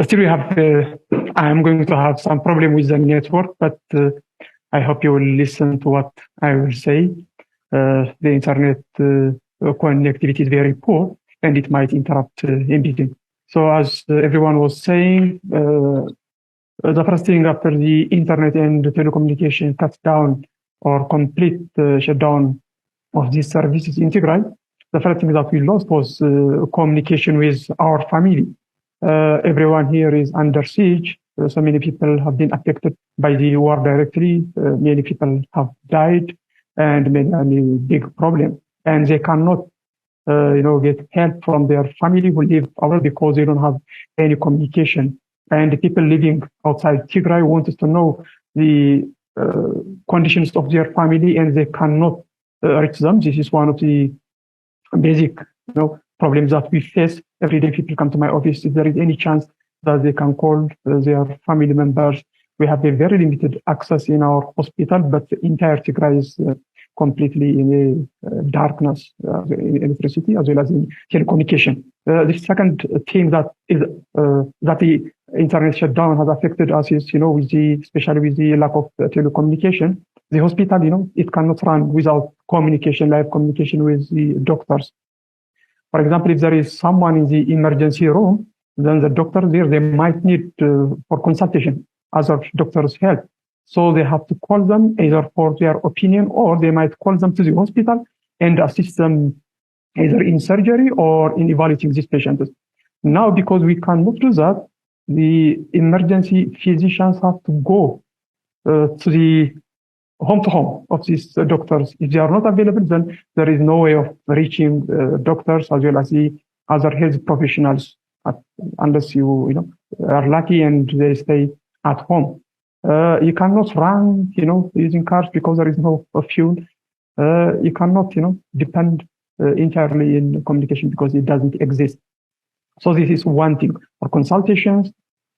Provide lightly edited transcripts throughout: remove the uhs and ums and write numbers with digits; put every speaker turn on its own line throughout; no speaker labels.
still we have, I'm going to have some problem with the network, but I hope you will listen to what I will say. The internet connectivity is very poor and it might interrupt in between. So as everyone was saying, the first thing after the internet and the telecommunication cuts down or complete shutdown of these services in Tigray, the first thing that we lost was communication with our family. Everyone here is under siege. So many people have been affected by the war directly. Many people have died and many big problems. And they cannot get help from their family who live abroad because they don't have any communication. And the people living outside Tigray want us to know the conditions of their family and they cannot reach them. This is one of the basic problems that we face every day. People come to my office. If there is any chance that they can call their family members, we have a very limited access in our hospital, but the entire Tigray is completely in a darkness, in electricity as well as in telecommunication. The second thing that is that the internet shutdown has affected us is, especially with the lack of telecommunication. The hospital, it cannot run without communication, live communication with the doctors. For example, if there is someone in the emergency room, then the doctors there, they might need for consultation, other doctors' help. So they have to call them either for their opinion or they might call them to the hospital and assist them either in surgery or in evaluating these patients. Now, because we cannot do that, the emergency physicians have to go to the home of these doctors. If they are not available, then there is no way of reaching doctors as well as the other health professionals unless you are lucky and they stay at home. You cannot run, using cars because there is no fuel. You cannot, depend entirely in communication because it doesn't exist. So this is one thing. For consultations,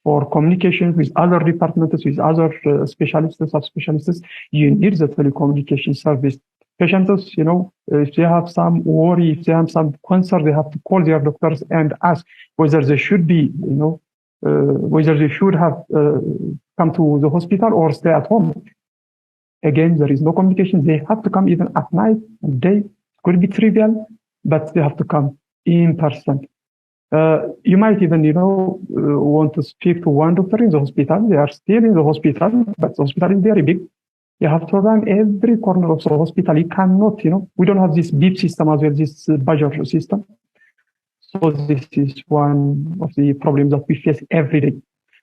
for communication with other departments, with other specialists, subspecialists, you need the telecommunication service. Patients, if they have some worry, if they have some concern, they have to call their doctors and ask whether they should be, whether they should have come to the hospital or stay at home. Again, there is no communication. They have to come even at night, day. It could be trivial, but they have to come in person. You might even, want to speak to one doctor in the hospital. They are still in the hospital, but the hospital is very big. You have to run every corner of the hospital. You cannot, we don't have this beep system as well, this badger system. So this is one of the problems that we face every day.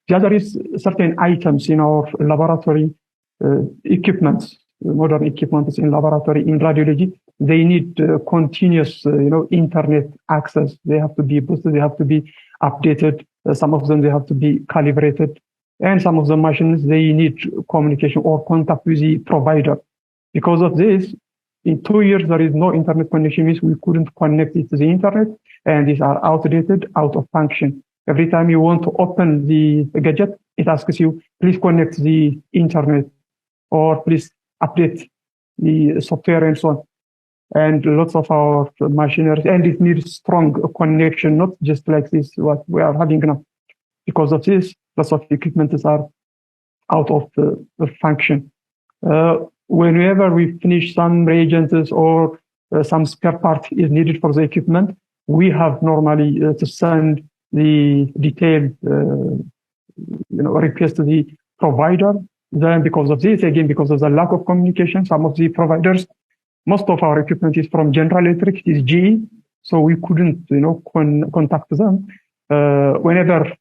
The other is certain items in our laboratory equipments, modern equipments in laboratory, in radiology. They need continuous, internet access. They have to be boosted. They have to be updated. Some of them, they have to be calibrated. And some of the machines, they need communication or contact with the provider. Because of this, in 2 years, there is no internet connection, means we couldn't connect it to the internet, and these are outdated, out of function. Every time you want to open the gadget, it asks you, please connect the internet, or please update the software and so on. And lots of our machinery, and it needs strong connection, not just like this, what we are having now. Because of this, lots of equipment are out of function. Whenever we finish some reagents or some spare part is needed for the equipment, we have normally to send the detailed request to the provider. Then because of this, again, because of the lack of communication, some of the providers, most of our equipment is from General Electric, it is GE, so we couldn't, contact them. Whenever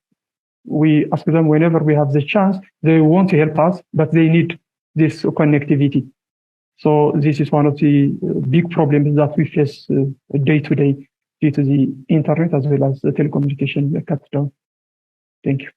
we ask them, whenever we have the chance, they want to help us, but they need this connectivity. So this is one of the big problems that we face day to day due to the internet as well as the telecommunication cut down. Thank you.